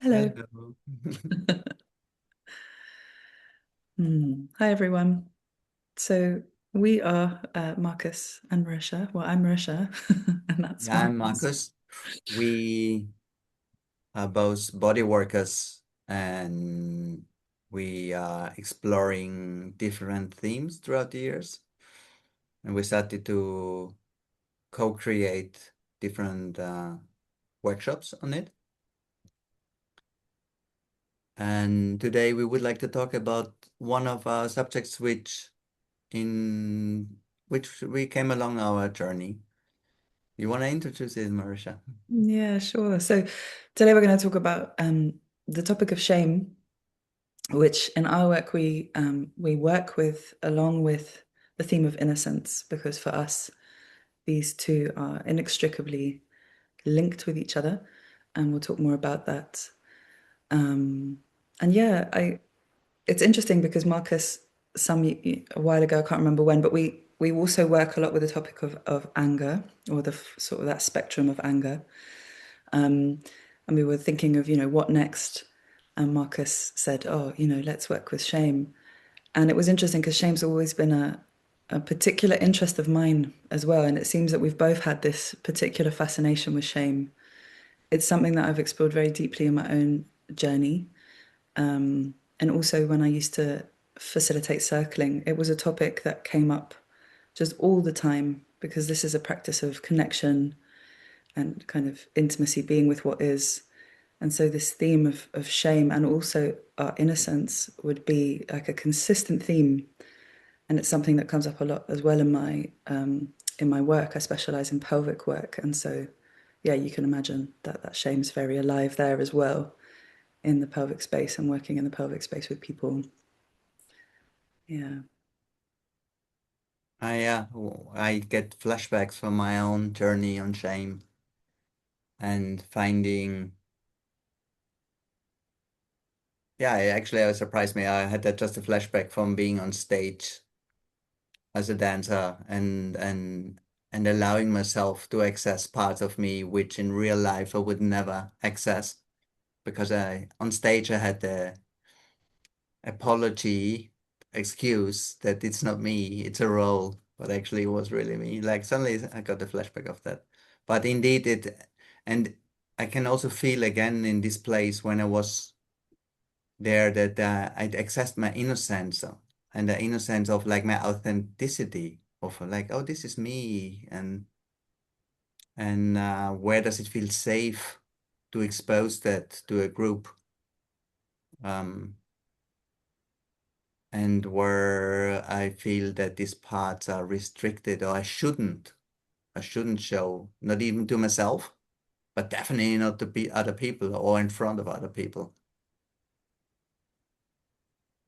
Hello. Hello. Hi, everyone. So we are Marcus and Marisha. Well, I'm Marisha, and that's Yeah, I'm Marcus. Markus. We are both body workers and we are exploring different themes throughout the years. And we started to co-create different workshops on it. And today we would like to talk about one of our subjects in which we came along our journey. You want to introduce it, Marisha? Yeah, sure. So today we're going to talk about the topic of shame, which in our work we work with along with the theme of innocence, because for us these two are inextricably linked with each other, and we'll talk more about that. Um, and yeah, I It's interesting because Marcus, a while ago, I can't remember when, but we also work a lot with the topic of anger, or sort of that spectrum of anger. Um, and we were thinking of, what next? And Marcus said, "Oh, let's work with shame." And it was interesting because shame's always been a particular interest of mine as well. And it seems that we've both had this particular fascination with shame. It's something that I've explored very deeply in my own journey. And also, when I used to facilitate circling, it was a topic that came up just all the time, because this is a practice of connection and kind of intimacy, being with what is. And so, this theme of shame and also our innocence would be like a consistent theme. And it's something that comes up a lot as well in my work. I specialize in pelvic work. And so, yeah, you can imagine that shame's very alive there as well, in the pelvic space and working in the pelvic space with people. Yeah. I get flashbacks from my own journey on shame and finding, yeah, it surprised me. I had that just a flashback from being on stage as a dancer and allowing myself to access parts of me which in real life I would never access because on stage I had the apology excuse that it's not me, it's a role, but actually it was really me. Like suddenly I got the flashback of that. But indeed and I can also feel again in this place when I was there that I'd accessed my innocence and the innocence of like my authenticity of like, oh, this is me and where does it feel safe to expose that to a group? Um, and where I feel that these parts are restricted or I shouldn't show, not even to myself, but definitely not to be other people or in front of other people.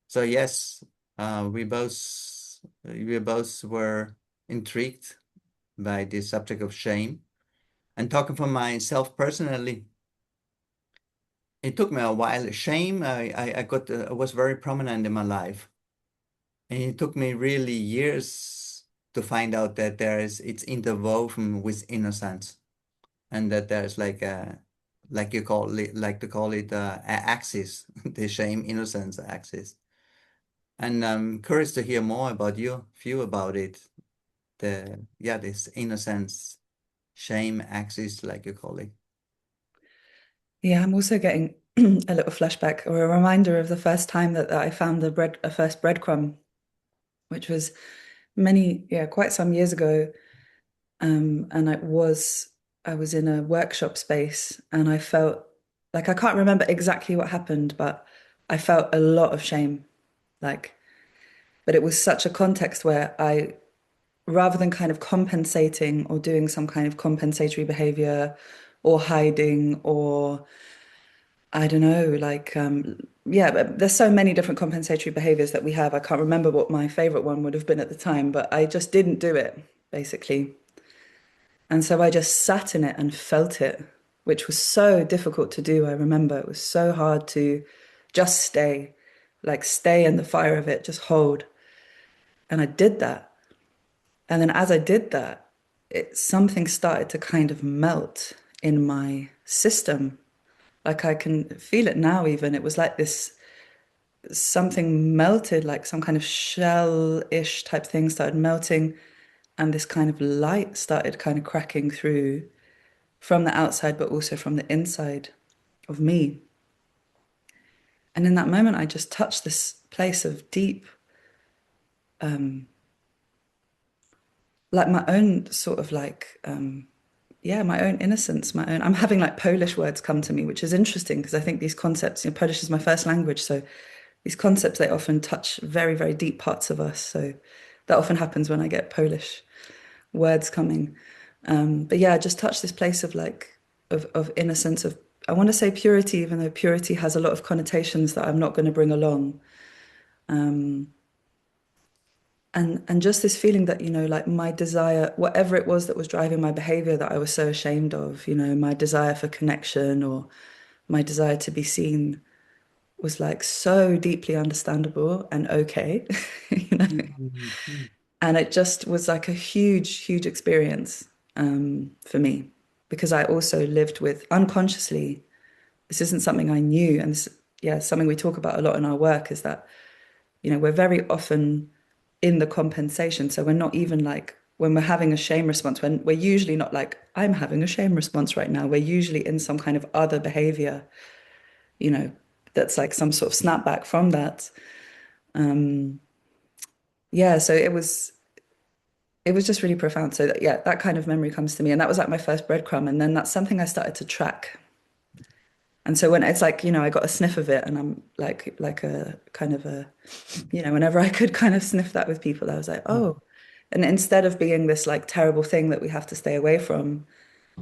So yes, we both were intrigued by the subject of shame. And talking for myself personally, it took me a while. Shame, was very prominent in my life. And it took me really years to find out that it's interwoven with innocence and that there's like you call it, like to call it axis, the shame innocence axis. And I'm curious to hear more about your view about it. This innocence shame axis, like you call it. Yeah, I'm also getting a little flashback or a reminder of the first time that I found a first breadcrumb, which was quite some years ago. And I was in a workshop space, and I felt like, I can't remember exactly what happened, but I felt a lot of shame. Like, but it was such a context where rather than kind of compensating or doing some kind of compensatory behavior or hiding, or I don't know, yeah, but there's so many different compensatory behaviors that we have. I can't remember what my favorite one would have been at the time, but I just didn't do it, basically. And so I just sat in it and felt it, which was so difficult to do. I remember it was so hard to just stay in the fire of it, just hold. And I did that. And then as I did that, something started to kind of melt in my system. Like I can feel it now even. It was like this something melted, like some kind of shell-ish type thing started melting, and this kind of light started kind of cracking through from the outside, but also from the inside of me. And in that moment, I just touched this place of deep, like my own sort of like, yeah, my own innocence, my own. I'm having like Polish words come to me, which is interesting because I think these concepts, Polish is my first language. So these concepts, they often touch very, very deep parts of us. So that often happens when I get Polish words coming. But yeah, I just touched this place of like, of innocence, of, I want to say purity, even though purity has a lot of connotations that I'm not going to bring along. And just this feeling that, like my desire, whatever it was that was driving my behavior that I was so ashamed of, my desire for connection or my desire to be seen was like so deeply understandable and okay, you know. Mhm. And it just was like a huge, huge experience for me because I also lived with unconsciously, this isn't something I knew. And this, yeah, something we talk about a lot in our work is that, we're very often in the compensation. So we're not even like, when we're having a shame response, when we're usually not like, I'm having a shame response right now. We're usually in some kind of other behavior, you know, that's like some sort of snapback from that. Yeah, so it was just really profound. So that, yeah, that kind of memory comes to me, and that was like my first breadcrumb, and then that's something I started to track. And so when it's like, I got a sniff of it, and I'm like a kind of a, whenever I could kind of sniff that with people, I was like, oh. And instead of being this like terrible thing that we have to stay away from,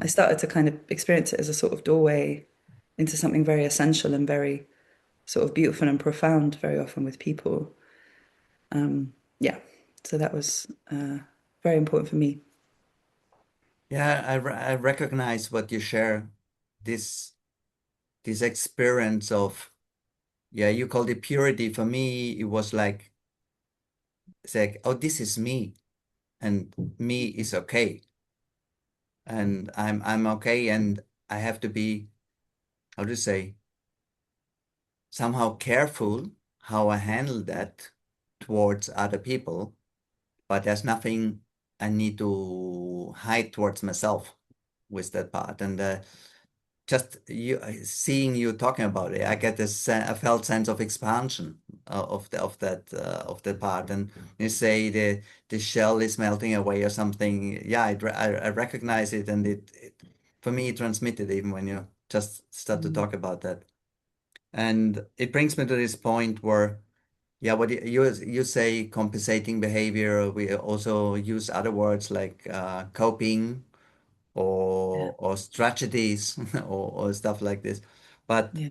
I started to kind of experience it as a sort of doorway into something very essential and very sort of beautiful and profound, very often with people. Yeah. So that was very important for me. Yeah, I recognize what you share, this this experience of, yeah, you called it purity. For me, it was like, it's like, oh, this is me, and me is okay, and I'm okay, and I have to be, how to say, somehow careful how I handle that towards other people, but there's nothing I need to hide towards myself with that part. And just you seeing you talking about it, I get this I felt sense of expansion of that part. And you say the shell is melting away or something. Yeah, I recognize it, and it for me it transmitted even when you just start to Mm. talk about that. And it brings me to this point where, yeah, what you say compensating behavior. We also use other words like coping Yeah. or strategies or stuff like this. But Yeah.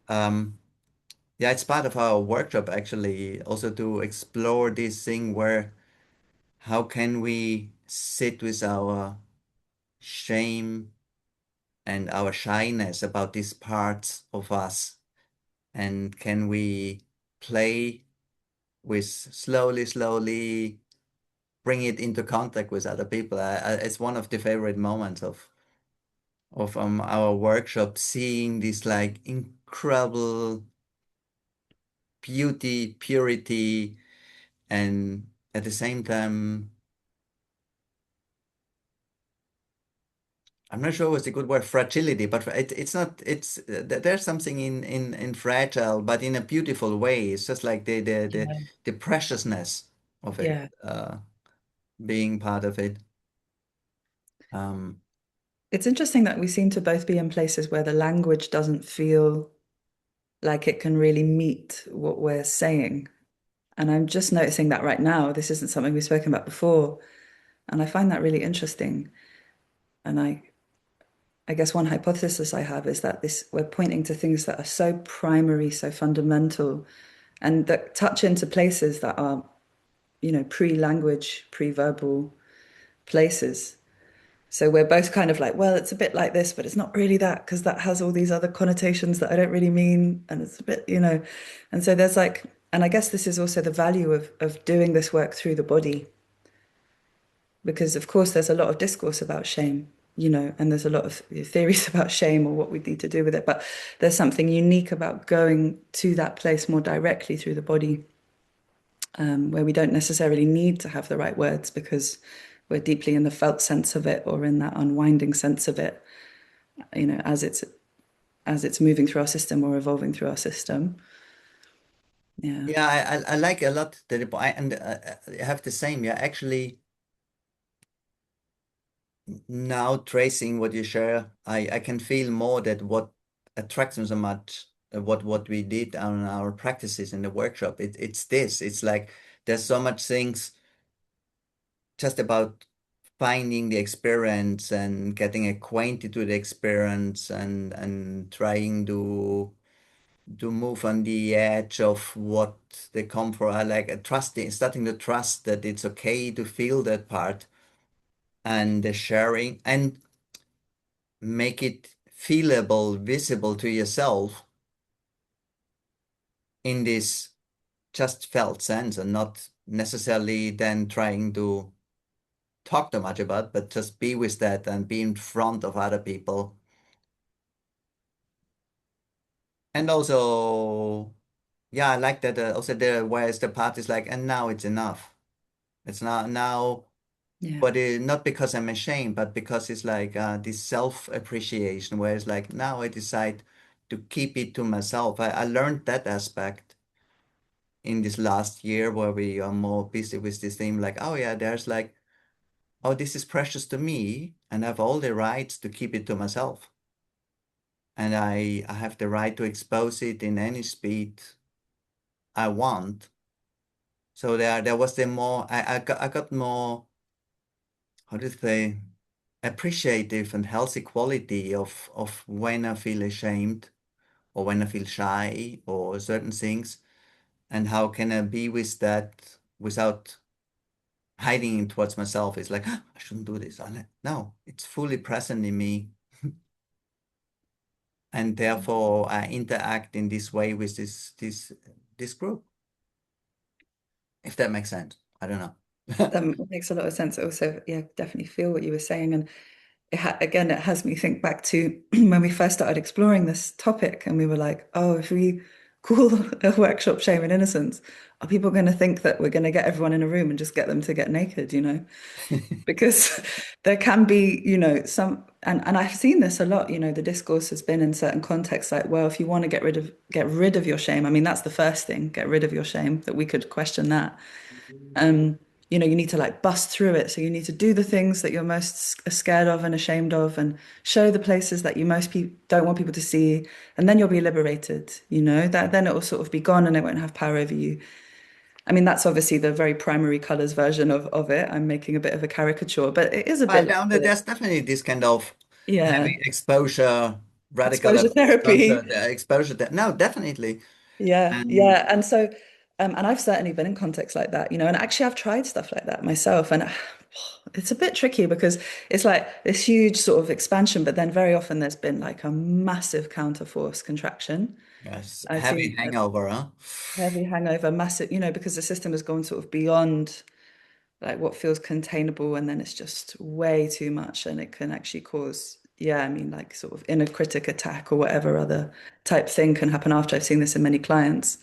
yeah, it's part of our workshop actually also to explore this thing where how can we sit with our shame and our shyness about these parts of us, and can we play with slowly bring it into contact with other people. It's one of the favorite moments of our workshop, seeing this like incredible beauty, purity, and at the same time, I'm not sure what's the good word, fragility, but it's not, it's there's something in fragile, but in a beautiful way. It's just like Yeah. the preciousness of it, Yeah. being part of it. Um, It's interesting that we seem to both be in places where the language doesn't feel like it can really meet what we're saying. And I'm just noticing that right now. This isn't something we've spoken about before. And I find that really interesting. And I guess one hypothesis I have is that this we're pointing to things that are so primary, so fundamental, and that touch into places that are, pre-language, pre-verbal places. So we're both kind of like, well, it's a bit like this, but it's not really that because that has all these other connotations that I don't really mean. And it's a bit, and so there's like, and I guess this is also the value of doing this work through the body, because of course there's a lot of discourse about shame. and there's a lot of theories about shame or what we need to do with it, but there's something unique about going to that place more directly through the body, where we don't necessarily need to have the right words because we're deeply in the felt sense of it or in that unwinding sense of it, as it's moving through our system or evolving through our system. Yeah. Yeah, I like a lot that and I have the same. Yeah, actually, now tracing what you share, I can feel more that what attracts me so much, what we did on our practices in the workshop. It's this. It's like there's so much things just about finding the experience and getting acquainted with the experience and trying to move on the edge of what they come for. I like trusting, starting to trust that it's okay to feel that part and the sharing and make it feelable, visible to yourself in this just felt sense and not necessarily then trying to talk too much about, but just be with that and be in front of other people. And also, yeah, I like that also there, whereas the part is like, and now it's enough. It's not now, Yeah. but not because I'm ashamed, but because it's like this self-appreciation, where it's like, now I decide to keep it to myself. I learned that aspect in this last year where we are more busy with this thing, like, oh yeah, there's like, oh, this is precious to me, and I have all the rights to keep it to myself. And I have the right to expose it in any speed I want. So there was the more I got more, how do you say, appreciative and healthy quality of when I feel ashamed or when I feel shy or certain things, and how can I be with that without hiding it towards myself. It's like, "Ah, I shouldn't do this." No, it's fully present in me, and therefore I interact in this way with this group. If that makes sense, I don't know. That makes a lot of sense. Also, yeah, definitely feel what you were saying. And again, it has me think back to when we first started exploring this topic and we were like, oh, if we call a workshop Shame and Innocence, are people going to think that we're going to get everyone in a room and just get them to get naked, Because there can be, and I've seen this a lot, the discourse has been in certain contexts like, well, if you want to get rid of your shame, I mean, that's the first thing, get rid of your shame, that we could question that. um, you need to like bust through it. So you need to do the things that you're most scared of and ashamed of, and show the places that you most pe don't want people to see, and then you'll be liberated. That then it will sort of be gone and it won't have power over you. I mean, that's obviously the very primary colors version of it. I'm making a bit of a caricature, but it is a bit Well, like down there, it. there's definitely this kind of Yeah, heavy exposure, radical exposure exposure, therapy. exposure. No, definitely. Yeah, And yeah. And so, and I've certainly been in contexts like that, and actually I've tried stuff like that myself. And it's a bit tricky because it's like this huge sort of expansion, but then very often there's been like a massive counterforce contraction. yes, I've heavy seen a hangover, huh? heavy hangover, massive, because the system has gone sort of beyond like what feels containable, and then it's just way too much, and it can actually cause, yeah, I mean, like sort of inner critic attack or whatever other type thing can happen after. I've seen this in many clients.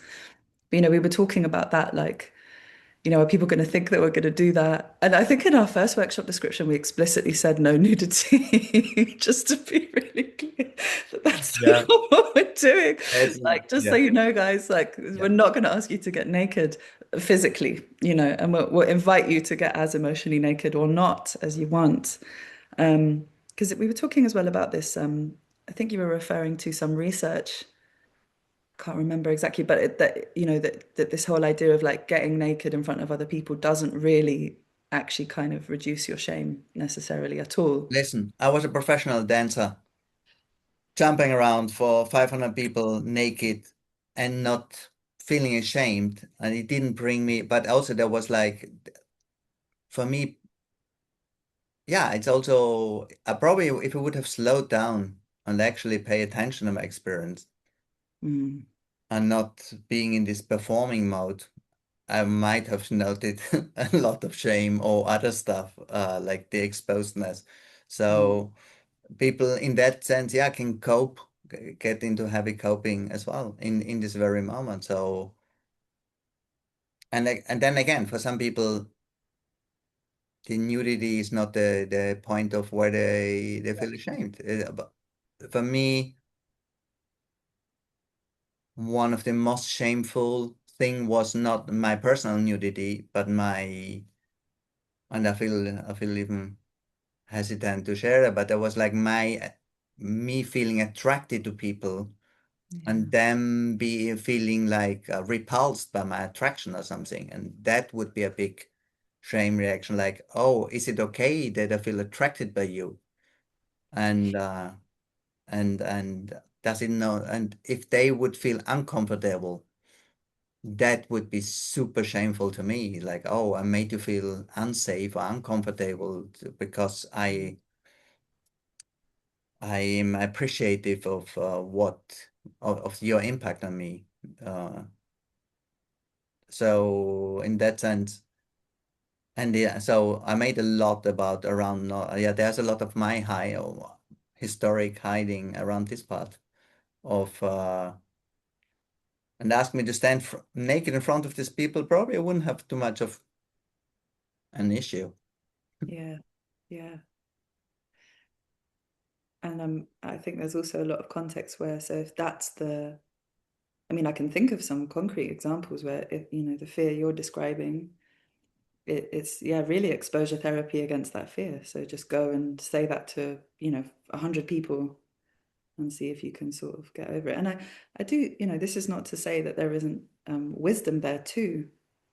But, we were talking about that, like, are people going to think that we're going to do that? And I think in our first workshop description, we explicitly said no nudity, just to be really clear that that's Yeah, not what we're doing. it's Like, just so yeah, you know, guys, like, yeah. we're not going to ask you to get naked physically, and we'll invite you to get as emotionally naked or not as you want. Because we were talking as well about this. I think you were referring to some research, can't remember exactly, but that this whole idea of like getting naked in front of other people doesn't really actually kind of reduce your shame necessarily at all. Listen, I was a professional dancer, jumping around for 500 people naked and not feeling ashamed, and it didn't bring me. But also there was like, for me, yeah, it's also I probably if I would have slowed down and actually pay attention to my experience Mm, and not being in this performing mode, I might have noted a lot of shame or other stuff, like the exposedness. Mm. So people in that sense, yeah, can cope, get into heavy coping as well in this very moment. So and then again, for some people, the nudity is not the point of where they feel ashamed. But for me, one of the most shameful thing was not my personal nudity, but my, and I feel even hesitant to share that, but that was like me feeling attracted to people Yeah. and them be feeling like repulsed by my attraction or something, and that would be a big shame reaction, like, oh, is it okay that I feel attracted by you? And and does it know, and if they would feel uncomfortable, that would be super shameful to me, like, oh, I made you feel unsafe or uncomfortable because I am appreciative of of your impact on me. So in that sense, and yeah, so I made a lot about around, yeah, there's a lot of my high or historic hiding around this part of, and ask me to stand naked in front of these people, probably I wouldn't have too much of an issue. Yeah. Yeah. And I think there's also a lot of context where, so if that's the, I mean, I can think of some concrete examples where, if, the fear you're describing, it's, yeah, really exposure therapy against that fear. So just go and say that to, 100 people and see if you can sort of get over it. And I do, this is not to say that there isn't wisdom there too,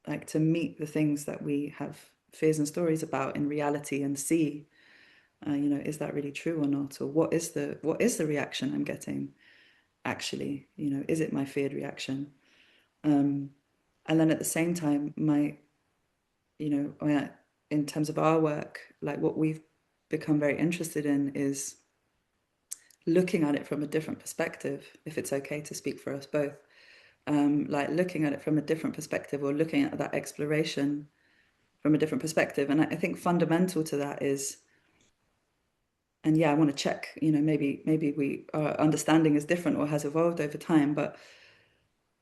like to meet the things that we have fears and stories about in reality and see, is that really true or not? Or what is the reaction I'm getting actually? Is it my feared reaction? Um, and then at the same time, in terms of our work, like what we've become very interested in is looking at it from a different perspective, if it's okay to speak for us both. Like looking at it from a different perspective, or looking at that exploration from a different perspective. And I think fundamental to that is, and yeah, I want to check, maybe our understanding is different or has evolved over time, but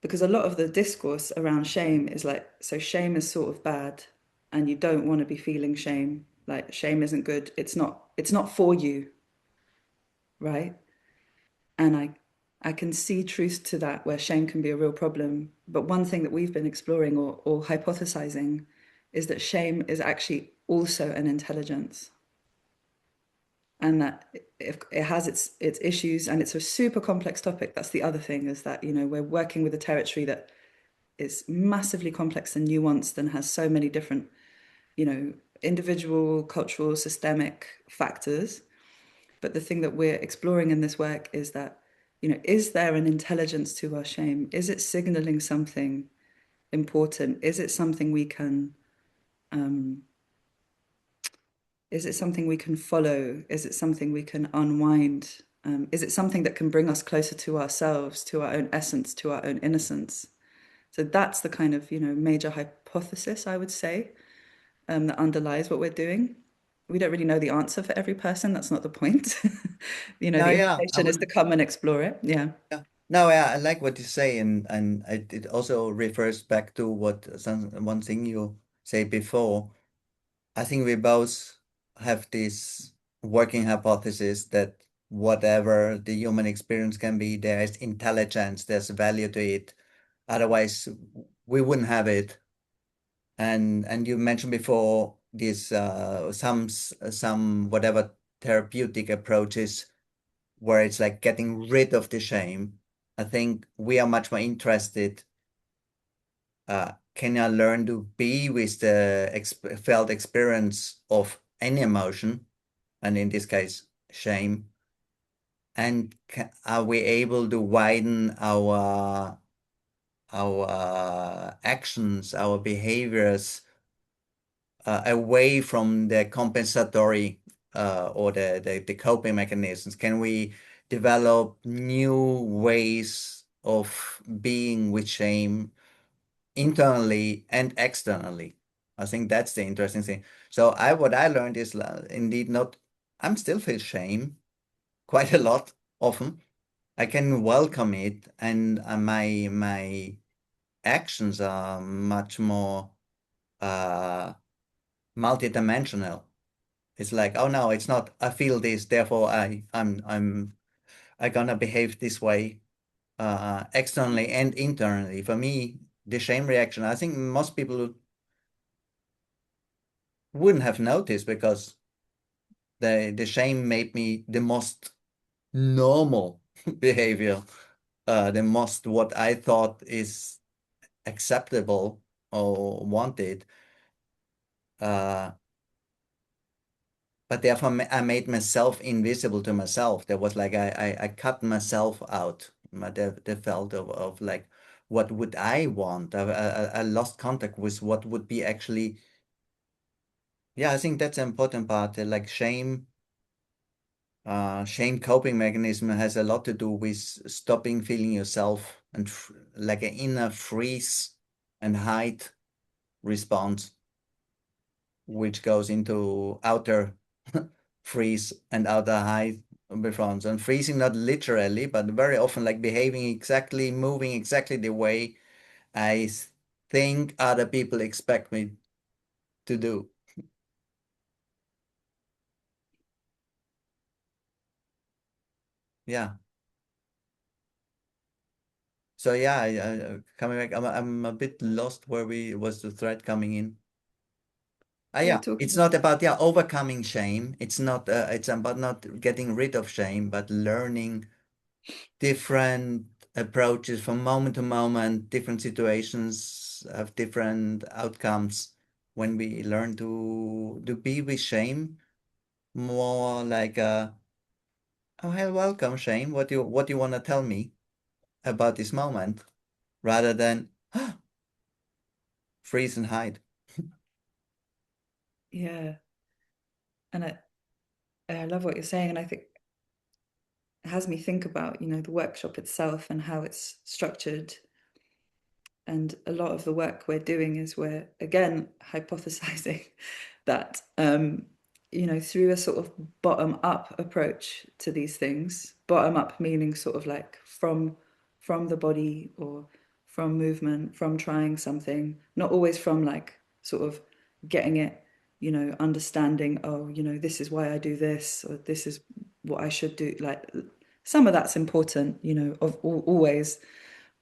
because a lot of the discourse around shame is like, so shame is sort of bad and you don't want to be feeling shame. Like shame isn't good. It's not for you, right? And I can see truth to that, where shame can be a real problem. But one thing that we've been exploring, or hypothesizing, is that shame is actually also an intelligence, and that it has its issues, and it's a super complex topic. That's the other thing, is that we're working with a territory that is massively complex and nuanced and has so many different, individual, cultural, systemic factors. But the thing that we're exploring in this work is that, is there an intelligence to our shame? Is it signaling something important? Is it something we can follow? Is it something we can unwind? Is it something that can bring us closer to ourselves, to our own essence, to our own innocence? So that's the kind of, major hypothesis, I would say, that underlies what we're doing. We don't really know the answer for every person. That's not the point. No, The yeah, I invitation is to would. come and explore it. Yeah. Yeah. No, yeah, I like what you say, and it also refers back to one thing you say before. I think we both have this working hypothesis that whatever the human experience can be, there is intelligence, there's value to it. Otherwise, we wouldn't have it. And you mentioned before this some whatever therapeutic approaches where it's like getting rid of the shame. I think we are much more interested. Can I learn to be with the felt experience of any emotion, and in this case, shame? And are we able to widen our actions, our behaviors away from the compensatory or the coping mechanisms? Can we develop new ways of being with shame internally and externally? I think that's the interesting thing. So what I learned is indeed not I'm still feel shame quite a lot often. I can welcome it, and my actions are much more uh multidimensional. It's like, oh no, it's not I feel this, therefore I gonna behave this way externally and internally. For me, the shame reaction, I think most people wouldn't have noticed because the shame made me the most normal behavior, the most what I thought is acceptable or wanted. Uh, but therefore, I made myself invisible to myself. There was like I cut myself out. The felt of like, what would I want? I lost contact with what would be actually. Yeah, I think that's an important part. Like shame coping mechanism has a lot to do with stopping feeling yourself and like an inner freeze and hide response, which goes into outer freeze and outer hide response. And freezing not literally, but very often like behaving exactly, moving exactly the way I think other people expect me to do. Yeah. So yeah, coming back, I'm a bit lost where we was the thread coming in. Ah, We were yeah, talking it's about, not about overcoming shame. It's not. It's about not getting rid of shame, but learning different approaches from moment to moment. Different situations have different outcomes. When we learn to be with shame, more like oh hey, welcome shame. What do you want to tell me about this moment, rather than freeze and hide. yeah, and I love what you're saying, and I think it has me think about, the workshop itself and how it's structured. And a lot of the work we're doing is we're again hypothesizing that through a sort of bottom up approach to these things, bottom up meaning sort of like from the body or from movement, from trying something, not always from like sort of getting it, understanding, oh, this is why I do this, or this is what I should do. Like some of that's important, always,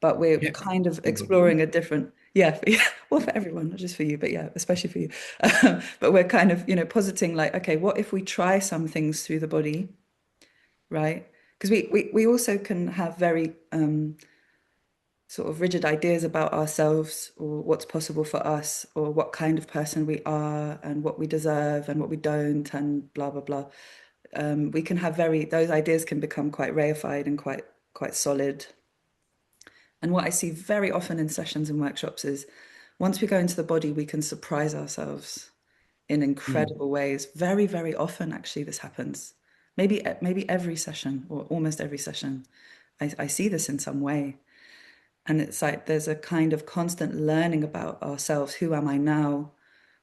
but we're Yeah. kind of Simple. exploring a different, yeah, yeah, well, for everyone, not just for you, but yeah, especially for you. But we're kind of, positing like, okay, what if we try some things through the body, right? Because we also can have very sort of rigid ideas about ourselves or what's possible for us or what kind of person we are and what we deserve and what we don't and blah blah blah. We can have those ideas can become quite reified and quite solid. And what I see very often in sessions and workshops is once we go into the body, we can surprise ourselves in Mm. incredible ways. Very, very often, actually, this happens. Maybe every session or almost every session, I see this in some way. And it's like there's a kind of constant learning about ourselves. Who am I now?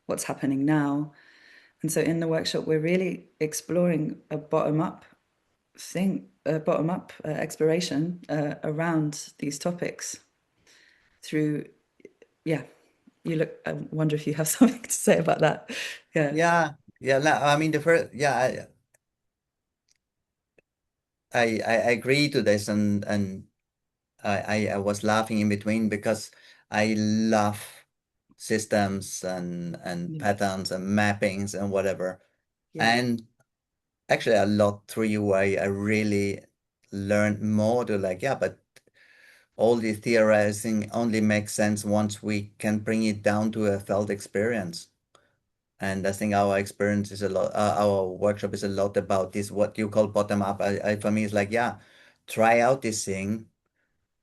What's happening now? And so in the workshop, we're really exploring a bottom up exploration around these topics through, yeah, I wonder if you have something to say about that. Yeah. Yeah, yeah. No, I mean the first, yeah, I agree to this, and I was laughing in between because I love systems and Yeah. patterns and mappings and whatever. Yeah. And actually, a lot through you, I really learned more to like, yeah, but all the theorizing only makes sense once we can bring it down to a felt experience. And I think our experience is a lot, our workshop is a lot about this, what you call bottom up. For me, it's like, yeah, try out this thing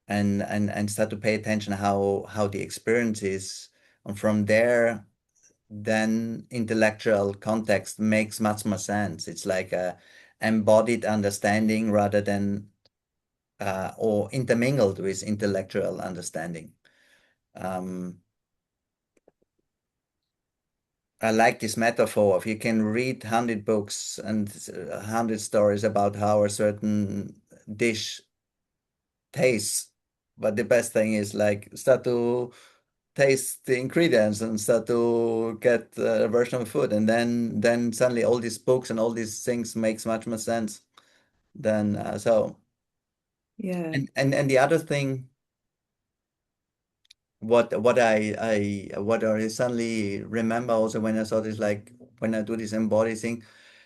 and start to pay attention how the experience is. And from there, then intellectual context makes much more sense. It's like a embodied understanding rather than or intermingled with intellectual understanding. Um, I like this metaphor of you can read 100 books and 100 stories about how a certain dish tastes, but the best thing is like start to taste the ingredients and start to get a version of food, and then suddenly all these books and all these things makes much more sense than so. Yeah. And the other thing, what I suddenly remember also when I saw this, like when I do this embody thing,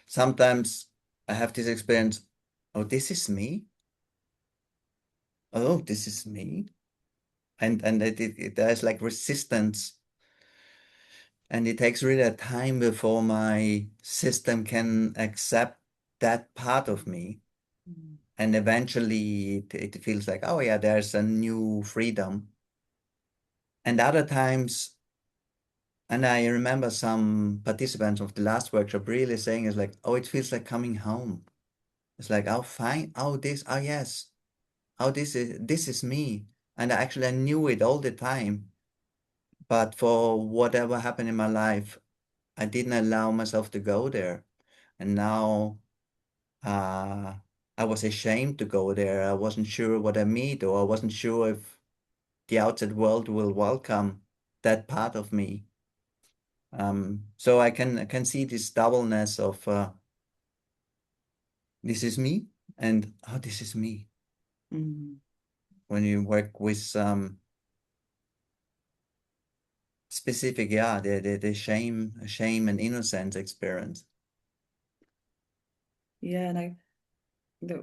sometimes I have this experience, oh, this is me. Oh, this is me. And there's like resistance, and it takes really a time before my system can accept that part of me. Mm. And eventually it feels like, oh yeah, there's a new freedom. And other times, and I remember some participants of the last workshop really saying it's like, oh, it feels like coming home. It's like, oh, fine. Oh, oh, yes. Oh, this is me. And I knew it all the time. But for whatever happened in my life, I didn't allow myself to go there. And now uh, I was ashamed to go there. I wasn't sure what I meet, or I wasn't sure if the outside world will welcome that part of me. So I can see this doubleness of this is me and oh, this is me Mm. when you work with some specific, yeah, the shame and innocence experience. Yeah, and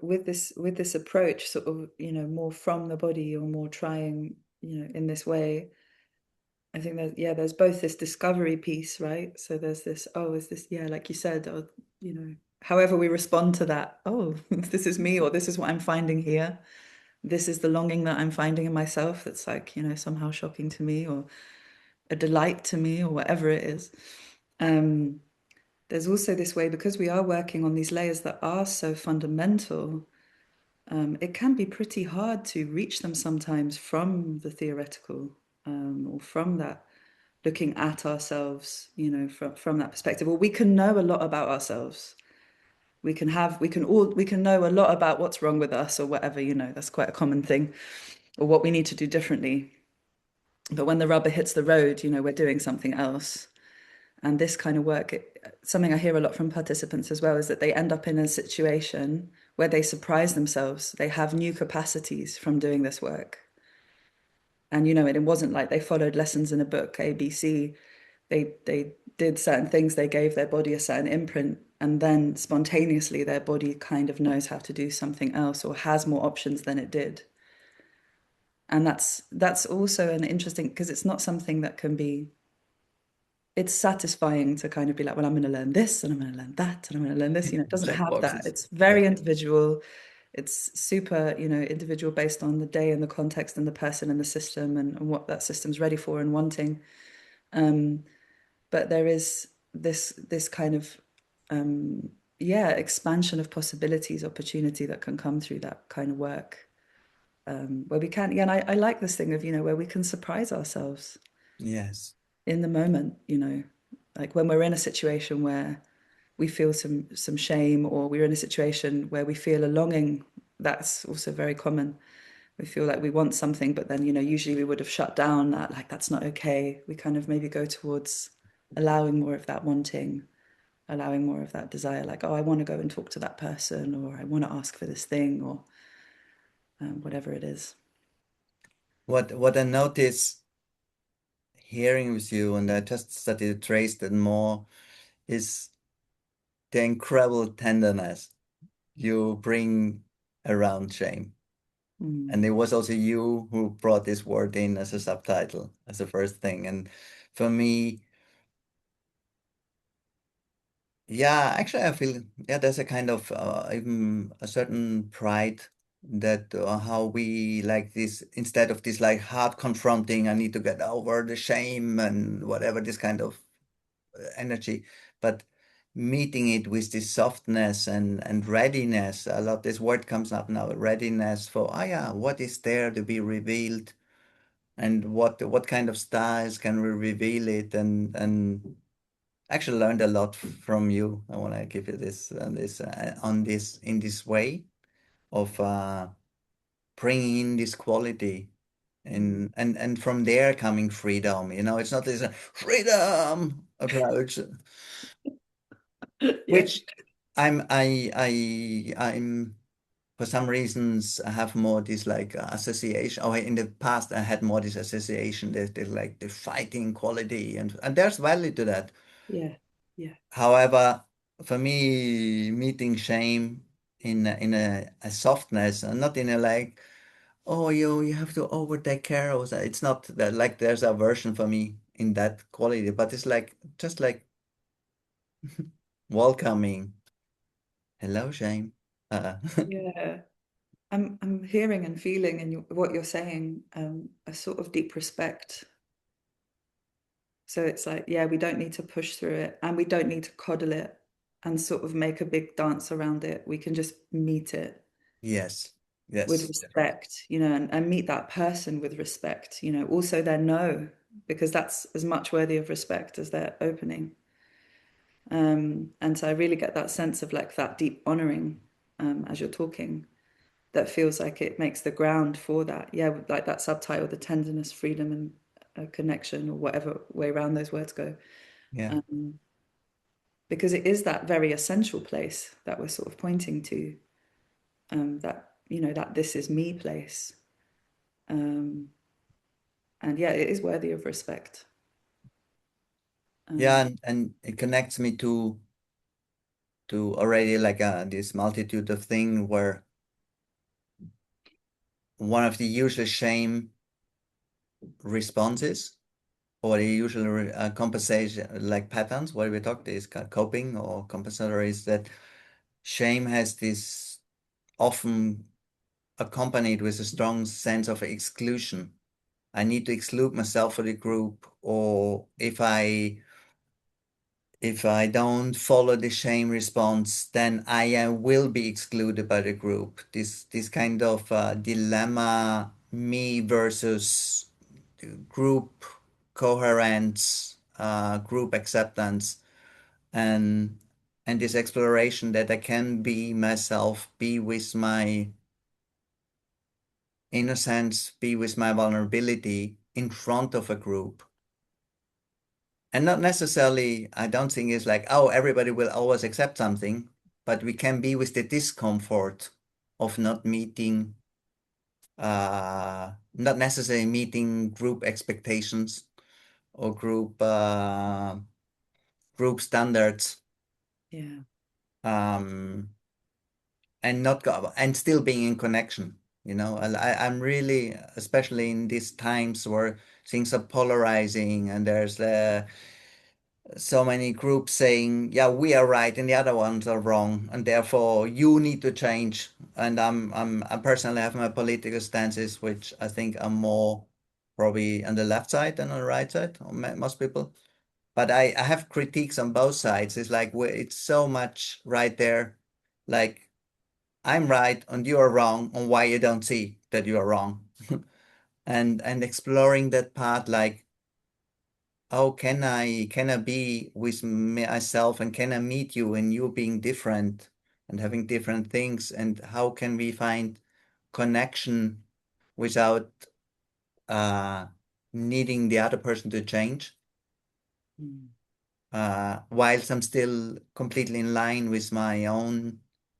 with this approach, sort of, more from the body or more trying, in this way, I think that, yeah, there's both this discovery piece, right? So there's this, oh, is this, yeah, like you said, or, however we respond to that, oh, this is me, or this is what I'm finding here. This is the longing that I'm finding in myself that's like, somehow shocking to me or a delight to me or whatever it is. Um, there's also this way, because we are working on these layers that are so fundamental, it can be pretty hard to reach them sometimes from the theoretical, or from that looking at ourselves, from that perspective. Or we can know a lot about ourselves. We can know a lot about what's wrong with us or whatever, that's quite a common thing, or what we need to do differently. But when the rubber hits the road, we're doing something else. And this kind of work, something I hear a lot from participants as well, is that they end up in a situation where they surprise themselves. They have new capacities from doing this work. And it wasn't like they followed lessons in a book, ABC. They did certain things, they gave their body a certain imprint, and then spontaneously their body kind of knows how to do something else or has more options than it did. And that's also an interesting, because it's not something that can be, it's satisfying to kind of be like, well, I'm going to learn this and I'm going to learn that and I'm going to learn this. It doesn't Check have that. boxes. It's Yeah. very individual. It's super, individual based on the day and the context and the person and the system, and what that system's ready for and wanting. Um, but there is this kind of yeah, expansion of possibilities, opportunity that can come through that kind of work, where we can, yeah, and I like this thing of, where we can surprise ourselves Yes. in the moment, like when we're in a situation where we feel some shame, or we're in a situation where we feel a longing. That's also very common. We feel like we want something, but then, usually we would have shut down that, like, that's not okay. We kind of maybe go towards allowing more of that wanting, allowing more of that desire, like, oh, I want to go and talk to that person, or I want to ask for this thing, or whatever it is. What I notice hearing with you, and I just started to trace that more, is the incredible tenderness you bring around shame. Mm. And it was also you who brought this word in as a subtitle, as the first thing. And for me, yeah, actually, I feel, yeah, there's a kind of even a certain pride that how we like this, instead of this like hard confronting, I need to get over the shame and whatever, this kind of energy, but meeting it with this softness and readiness. A lot this word comes up now, readiness for, oh yeah, what is there to be revealed, and what kind of styles can we reveal it, and actually learned a lot from you. I want to give you this on this in this way of bringing in this quality, Mm. and from there coming freedom. It's not this freedom approach, Yeah, which I'm for some reasons I have more this like association. Or in the past I had more this association that they like the fighting quality, and there's value to that. yeah, yeah, However, for me, meeting shame in a softness, and not in a like, oh, you have to over take care of that. It's not that like there's a version for me in that quality, but it's like just like welcoming. Hello, shame. Uh, yeah. I'm hearing and feeling in what you're saying, a sort of deep respect. So it's like, yeah, we don't need to push through it and we don't need to coddle it and sort of make a big dance around it. We can just meet it yes, with yes, respect, and meet that person with respect, also their no, because that's as much worthy of respect as their opening. And so I really get that sense of like that deep honoring, as you're talking, that feels like it makes the ground for that. Yeah, like that subtitle, the tenderness, freedom, and connection, or whatever way around those words go. yeah, Um, because it is that very essential place that we're sort of pointing to, that, that this is me place. Um, and yeah, it is worthy of respect. yeah, Um, and it connects me to already like this multitude of things where one of the usual shame responses or the usual compensation like patterns what we talked is coping or compensatory is that shame has this often accompanied with a strong sense of exclusion. I need to exclude myself for the group, or if I don't follow the shame response, then I will be excluded by the group. This kind of dilemma, me versus group coherence, group acceptance, and this exploration that I can be myself, be with my innocence, be with my vulnerability in front of a group. And not necessarily, I don't think it's like, oh, everybody will always accept something, but we can be with the discomfort of not necessarily meeting group expectations or group standards, yeah, um, and not go and still being in connection. I'm really, especially in these times where things are polarizing and there's so many groups saying, yeah, we are right and the other ones are wrong, and therefore you need to change. And I personally have my political stances, which I think are more probably on the left side than on the right side, or most people. But I have critiques on both sides. It's like it's so much right there. Like I'm right and you are wrong on why you don't see that you are wrong. And exploring that part, like how can I be with myself and can I meet you and you being different and having different things, and how can we find connection without uh needing the other person to change, mm, whilst I'm still completely in line with my own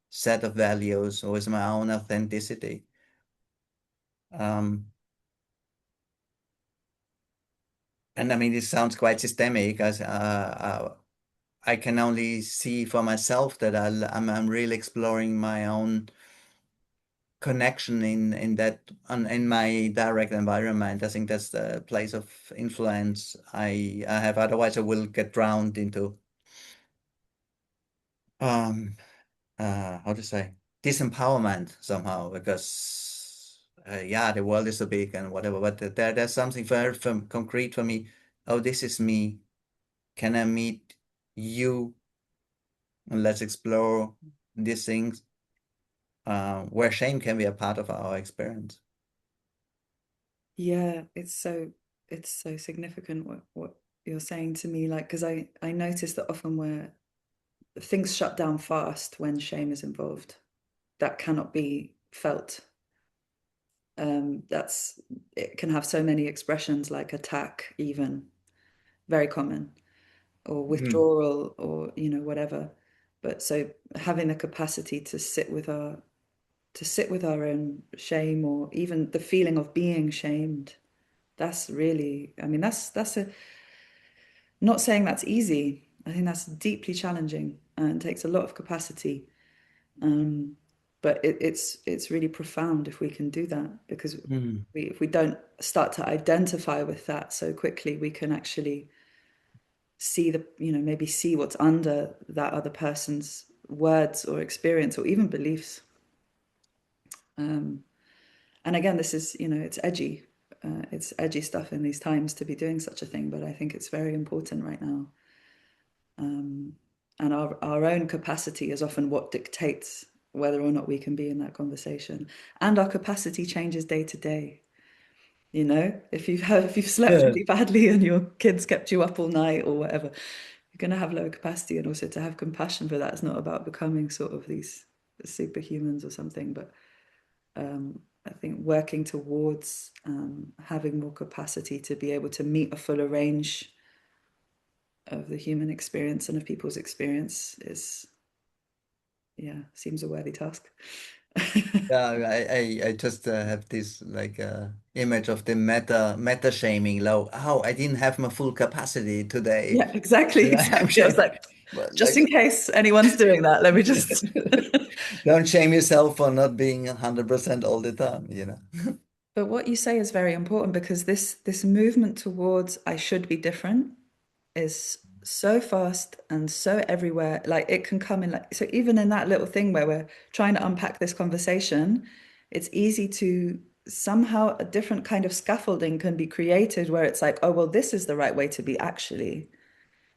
set of values or with my own authenticity. Um, and I mean, this sounds quite systemic as I can only see for myself that I'm really exploring my own connection in my direct environment. I think that's the place of influence I have. Otherwise, I will get drowned into um how to say disempowerment somehow, because yeah, the world is so big and whatever. But there's something very concrete for me. Oh, this is me. Can I meet you and let's explore these things where shame can be a part of our experience. yeah. It's so significant. What you're saying to me, like, because I notice that often where things shut down fast when shame is involved. That cannot be felt. That's it can have so many expressions like attack, even very common, or Mm. withdrawal, or whatever. But so having the capacity to sit with our own shame, or even the feeling of being shamed, that's really, I mean, that's a not saying that's easy. I think that's deeply challenging and takes a lot of capacity. Um, but it's really profound if we can do that, because Mm. if we don't start to identify with that so quickly, we can actually see maybe see what's under that other person's words or experience or even beliefs. Um, and again, this is, it's edgy. It's edgy stuff in these times to be doing such a thing, but I think it's very important right now. Um, and our own capacity is often what dictates whether or not we can be in that conversation. And our capacity changes day to day. If you've slept Yeah. really badly and your kids kept you up all night or whatever, you're going to have lower capacity. And also to have compassion for that is not about becoming sort of these superhumans or something, but I think working towards having more capacity to be able to meet a fuller range of the human experience and of people's experience is, yeah, seems a worthy task. Yeah, I just have this like image of the meta shaming. Like, oh, I didn't have my full capacity today. Yeah, exactly, And I'm exactly. I was saying, like, but just in like, case anyone's doing that, let me just. don't shame yourself for not being 100% all the time, you know? But what you say is very important, because this movement towards I should be different is so fast and so everywhere. Like it can come in, like, so even in that little thing where we're trying to unpack this conversation, it's easy to somehow a different kind of scaffolding can be created where it's like, oh well, this is the right way to be actually.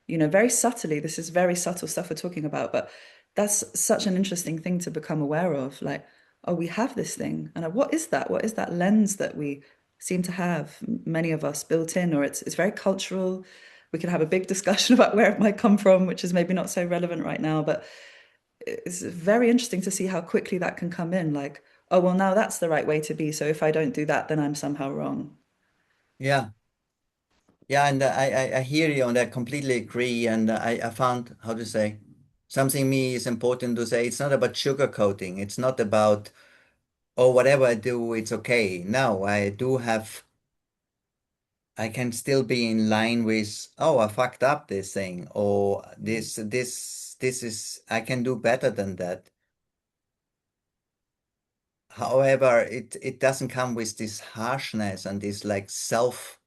Very subtly, this is very subtle stuff we're talking about, but that's such an interesting thing to become aware of. Like, oh, we have this thing. And what is that? What is that lens that we seem to have, many of us built in, or it's very cultural. We can have a big discussion about where it might come from, which is maybe not so relevant right now, but it's very interesting to see how quickly that can come in. Like, oh, well, now that's the right way to be. So if I don't do that, then I'm somehow wrong. Yeah. Yeah, and I hear you and I completely agree. And I found how to say something me is important to say. It's not about sugarcoating. It's not about, oh, whatever I do, it's okay. No, I do have, I can still be in line with, oh, I fucked up this thing, or this is, I can do better than that. However, it doesn't come with this harshness and this like self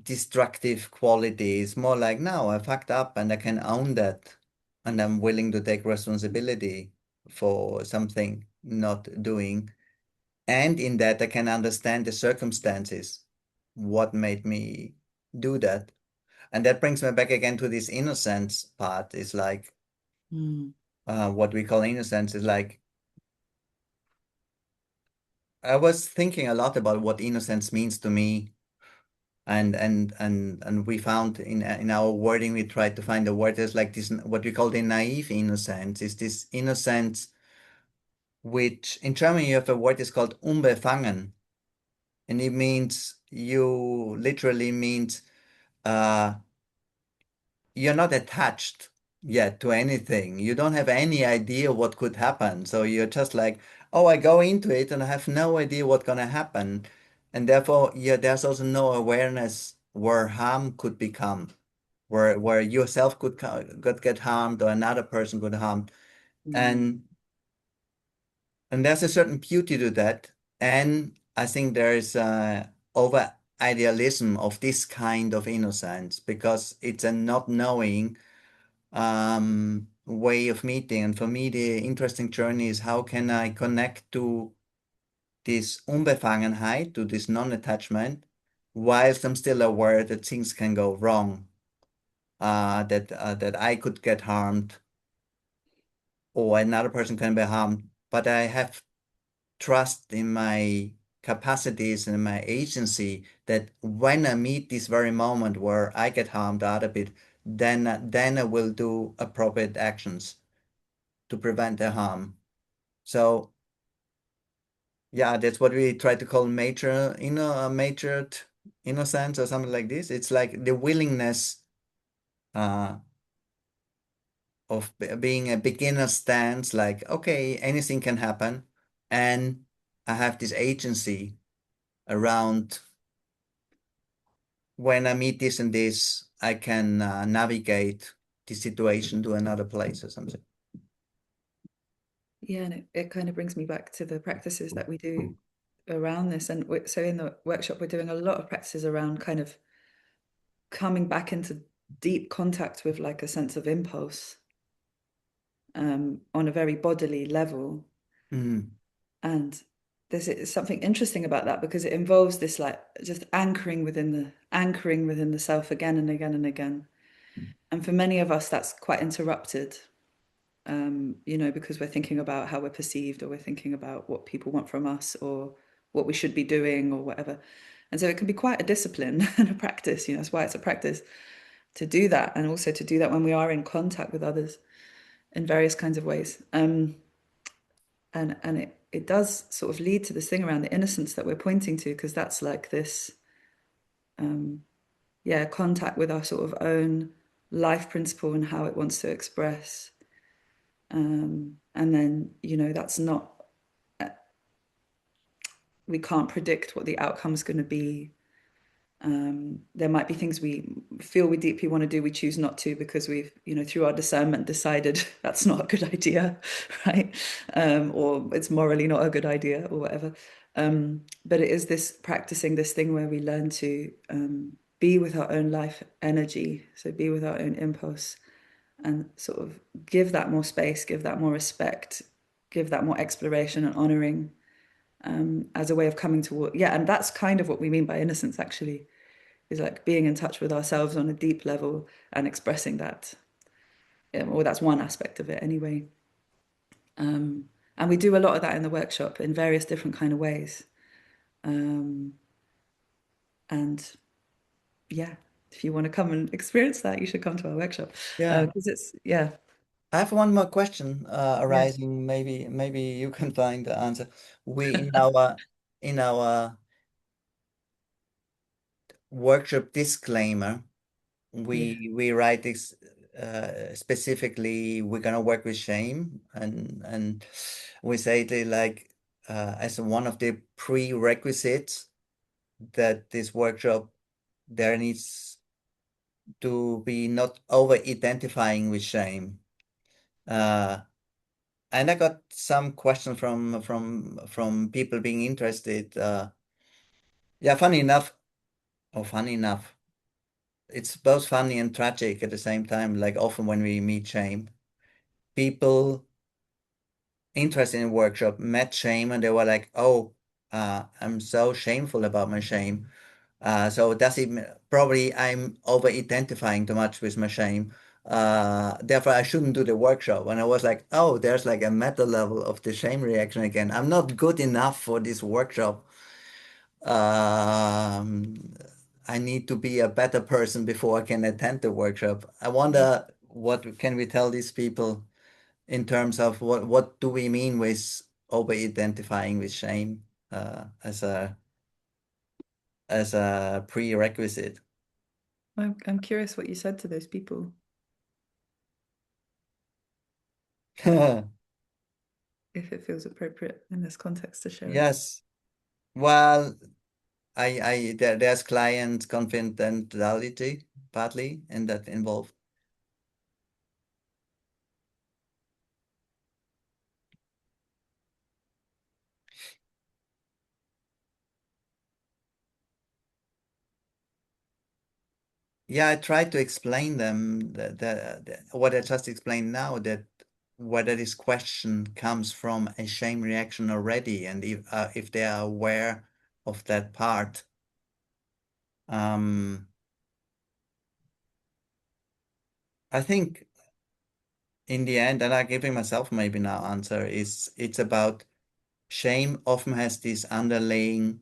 destructive quality. It's more like, no, I fucked up and I can own that. And I'm willing to take responsibility for something not doing. And in that, I can understand the circumstances, what made me do that. And that brings me back again to this innocence part. Is like Mm, what we call innocence is like, I was thinking a lot about what innocence means to me. And we found in our wording, we tried to find a word that's like this, what we call the naive innocence, is this innocence, which in German you have a word is called unbefangen, and it means you literally means uh, you're not attached yet to anything. You don't have any idea what could happen. So you're just like, oh, I go into it and I have no idea what's gonna happen. And therefore, yeah, there's also no awareness where harm could become, where yourself could get harmed or another person could harm. mm, And and there's a certain beauty to that. And I think there is over idealism of this kind of innocence because it's a not knowing way of meeting. And for me, the interesting journey is how can I connect to this Unbefangenheit, to this non-attachment, whilst I'm still aware that things can go wrong, that I could get harmed or another person can be harmed, but I have trust in my capacities and my agency that when I meet this very moment where I get harmed out of it, then I will do appropriate actions to prevent the harm. So yeah, that's what we try to call matured innocence or something like this. It's like the willingness uh, of being a beginner stance, like, okay, anything can happen. And I have this agency around when I meet this and this, I can navigate the situation to another place or something. Yeah, and it kind of brings me back to the practices that we do around this. And so in the workshop, we're doing a lot of practices around kind of coming back into deep contact with like a sense of impulse on a very bodily level. Mm. And there's something interesting about that because it involves this like just anchoring within the self again and again and again. And for many of us, that's quite interrupted, because we're thinking about how we're perceived or we're thinking about what people want from us or what we should be doing or whatever. And so it can be quite a discipline and a practice, that's why it's a practice to do that and also to do that when we are in contact with others in various kinds of ways. And it does sort of lead to this thing around the innocence that we're pointing to, because that's like this, contact with our sort of own life principle and how it wants to express. And then, that's not, we can't predict what the outcome is going to be. There might be things we feel we deeply want to do, we choose not to because we've, through our discernment decided that's not a good idea, right? Or it's morally not a good idea or whatever. But it is this practicing this thing where we learn to be with our own life energy, so be with our own impulse and sort of give that more space, give that more respect, give that more exploration and honoring as a way of coming toward, and that's kind of what we mean by innocence actually, is like being in touch with ourselves on a deep level and expressing that. Or that's one aspect of it anyway. And we do a lot of that in the workshop in various different kind of ways. Um, and yeah, if you want to come and experience that, you should come to our workshop Yeah. because it's. I have one more question Yeah, arising. Maybe you can find the answer. We in our workshop disclaimer, yeah, we write this specifically. We're gonna work with shame, and we say it like as one of the prerequisites that this workshop there needs to be not over identifying with shame. Uh, And I got some questions from people being interested. Yeah, funny enough, it's both funny and tragic at the same time. Like often when we meet shame, people interested in workshop met shame and they were like, "Oh, I'm so shameful about my shame." So does it probably I'm over identifying too much with my shame. Therefore, I shouldn't do the workshop. And I was like, oh, there's like a meta level of the shame reaction again. I'm not good enough for this workshop. Um, I need to be a better person before I can attend the workshop. I yeah. wonder what can we tell these people in terms of what do we mean with over identifying with shame as a prerequisite. I'm curious what you said to those people, if it feels appropriate in this context to share it. Yes. Well, there's client confidentiality partly and that involved. Yeah, I tried to explain them what I just explained now, that whether this question comes from a shame reaction already, and if they are aware of that part. Um, I think in the end, and I'm giving myself maybe now answer is it's about shame often has this underlying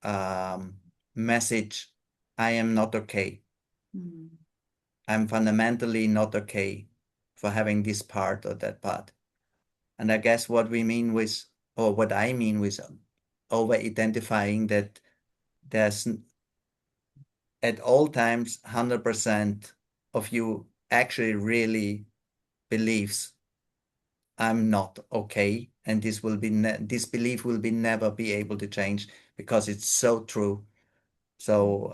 um, message, I am not okay. Mm. I'm fundamentally not okay for having this part or that part. And I guess what we mean with, or what I mean with over identifying that there's at all times 100% of you actually really believes I'm not okay, and this belief will be never be able to change because it's so true. So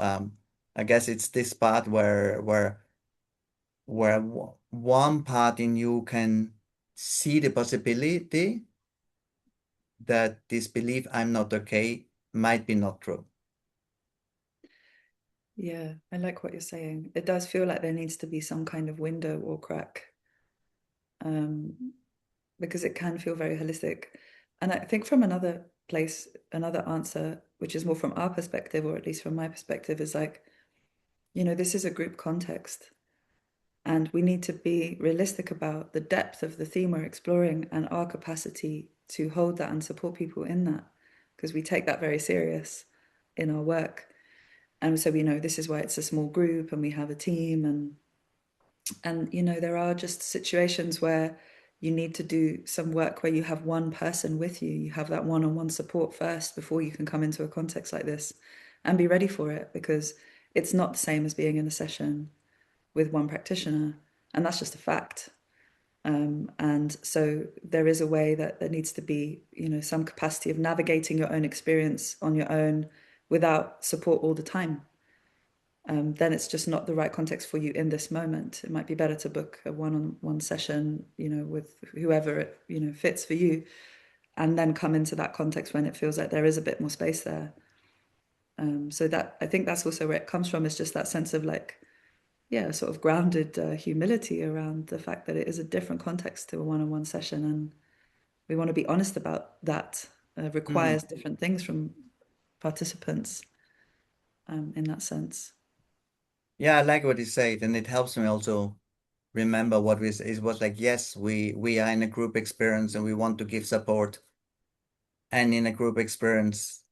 I guess it's this part where one part in you can see the possibility that this belief I'm not okay might be not true. Yeah, I like what you're saying. It does feel like there needs to be some kind of window or crack, um, because it can feel very holistic. And I think from another place, another answer, which is more from our perspective, or at least from my perspective, is like, this is a group context. And we need to be realistic about the depth of the theme we're exploring and our capacity to hold that and support people in that, because we take that very serious in our work. And so we know this is why it's a small group and we have a team, and there are just situations where you need to do some work where you have one person with you. You have that one-on-one support first before you can come into a context like this and be ready for it, because it's not the same as being in a session with one practitioner, and that's just a fact. And so there is a way that there needs to be, some capacity of navigating your own experience on your own without support all the time. Then it's just not the right context for you in this moment. It might be better to book a one-on-one session, with whoever it, fits for you, and then come into that context when it feels like there is a bit more space there. So that I think that's also where it comes from, is just that sense of like, yeah, sort of grounded humility around the fact that it is a different context to a one-on-one session, and we want to be honest about that. Mm. Requires different things from participants, in that sense. Yeah, I like what you said, and it helps me also remember what we it was like. Yes, we are in a group experience and we want to give support, and in a group experience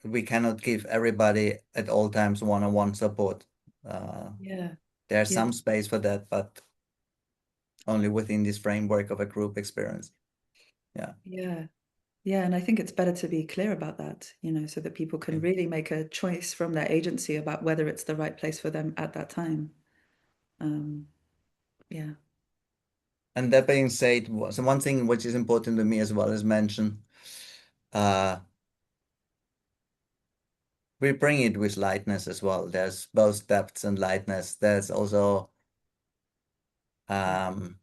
we cannot give everybody at all times one-on-one support. Uh, Yeah, there's yeah, some space for that, but only within this framework of a group experience. Yeah. yeah. Yeah, and I think it's better to be clear about that, so that people can really make a choice from their agency about whether it's the right place for them at that time. Um, yeah, And that being said, so one thing which is important to me as well is mention, uh, we bring it with lightness as well. There's both depths and lightness. There's also yeah. um,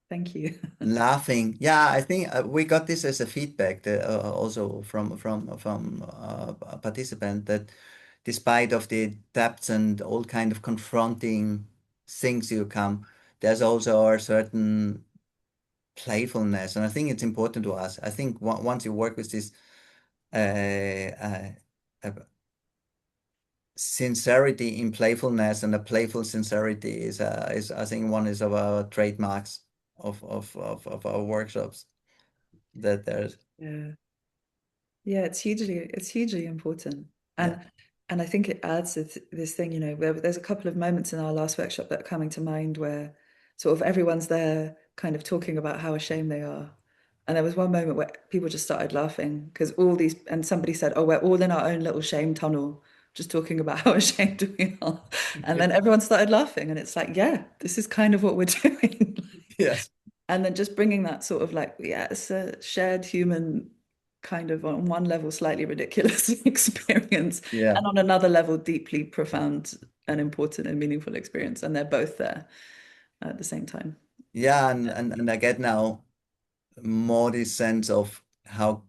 Thank you. laughing. Yeah, I think we got this as a feedback that, also from a participant, that despite of the depths and all kind of confronting things you come, there's also a certain playfulness, and I think it's important to us. I think once you work with this uh, uh, uh, sincerity in playfulness, and a playful sincerity is I think one is of our trademarks of our workshops, that there's Yeah. Yeah, it's hugely important. yeah. And I think it adds this thing, where there's a couple of moments in our last workshop that are coming to mind where sort of everyone's there kind of talking about how ashamed they are. And there was one moment where people just started laughing because and somebody said, "Oh, we're all in our own little shame tunnel, just talking about how ashamed we are." And then everyone started laughing, and it's like, yeah, this is kind of what we're doing. Yes. And then just bringing that sort of like, yeah, it's a shared human kind of, on one level slightly ridiculous experience, Yeah. and on another level deeply profound and important and meaningful experience, and they're both there at the same time. Yeah, and I get now more this sense of how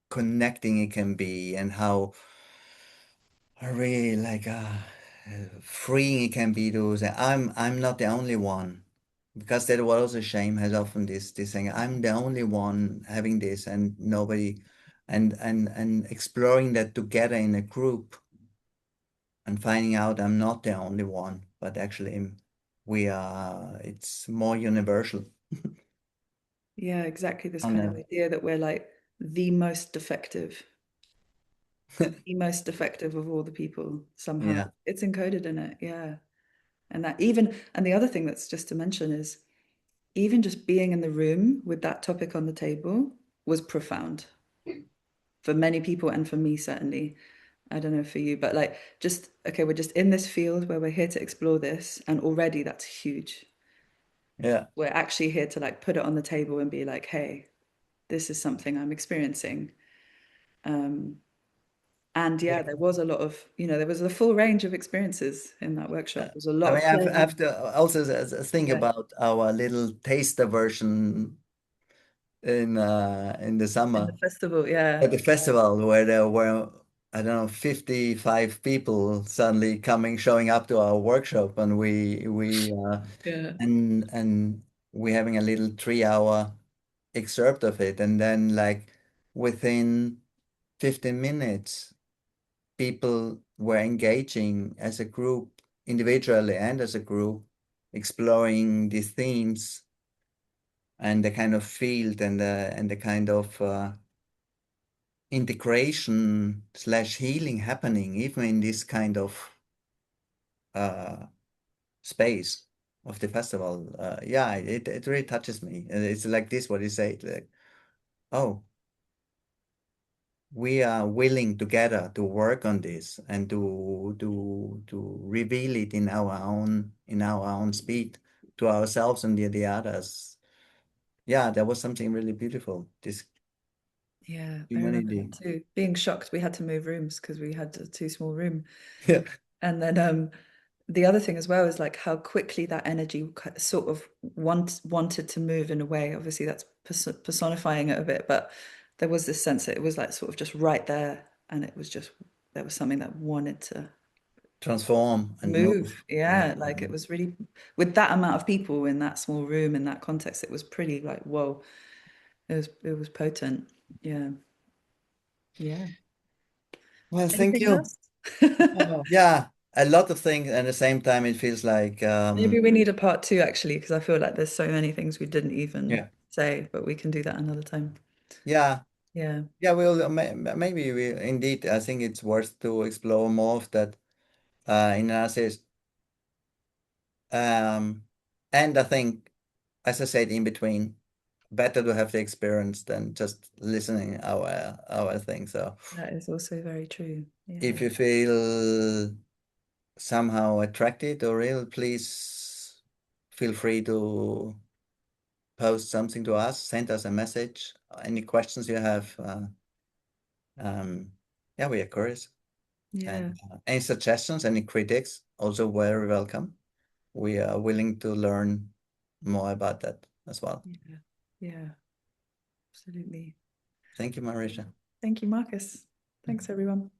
connecting it can be, and how really like freeing it can be to say I'm not the only one, because there was a shame has often this thing, I'm the only one having this and nobody, and exploring that together in a group and finding out I'm not the only one, but actually we are, it's more universal. Yeah, exactly, this On kind of a, idea that we're like the most defective, the most defective of all the people somehow. Yeah. It's encoded in it, yeah. And that even, and the other thing that's just to mention is even just being in the room with that topic on the table was profound for many people and for me certainly. I don't know for you, but like just okay, we're just in this field where we're here to explore this, and already that's huge. Yeah. We're actually here to like put it on the table and be like, hey, this is something I'm experiencing. Um, and Yeah. yeah, there was a lot of, there was a full range of experiences in that workshop. There was a I lot mean, of I play. have to also think Yeah, about our little taster version in the in the summer festival, at yeah. the festival where there were, I don't know, 55 people suddenly showing up to our workshop, and Yeah. and we having a little 3 hour excerpt of it, and then like within 15 minutes, people were engaging as a group, individually and as a group, exploring these themes and the kind of field and the kind of integration slash healing happening even in this kind of uh, space of the festival. Yeah, it really touches me. And it's like this, what you say, like, oh, we are willing together to work on this and to reveal it in our own speed to ourselves and the others. Yeah, that was something really beautiful. This Yeah, I remember that humanity. too. Being shocked, we had to move rooms because we had a too small room. Yeah. And then the other thing as well is like how quickly that energy sort of wanted to move in a way. Obviously, that's personifying it a bit, but there was this sense that it was like sort of just right there, and it was just there was something that wanted to Transform and move. move. Yeah. Yeah, like it was really with that amount of people in that small room in that context, it was pretty like whoa. It was potent. Yeah, yeah. Well, thank Anything you. else? Oh, yeah, a lot of things, and at the same time, it feels like, Maybe we need a part two actually, because I feel like there's so many things we didn't even yeah, say, but we can do that another time. yeah, Yeah, yeah. Maybe we indeed. I think it's worth to explore more of that in analysis. Um, and I think, as I said, in between, better to have the experience than just listening our thing. So, that is also very true. if Yeah. you feel somehow attracted or ill, please feel free to post something to us, send us a message, any questions you have. Um, yeah, we are curious. And Yeah. any suggestions, any critics, also very welcome. We are willing to learn more about that as well. Yeah. Yeah. Absolutely. Thank you, Marisha. Thank you, Marcus. Thanks, everyone.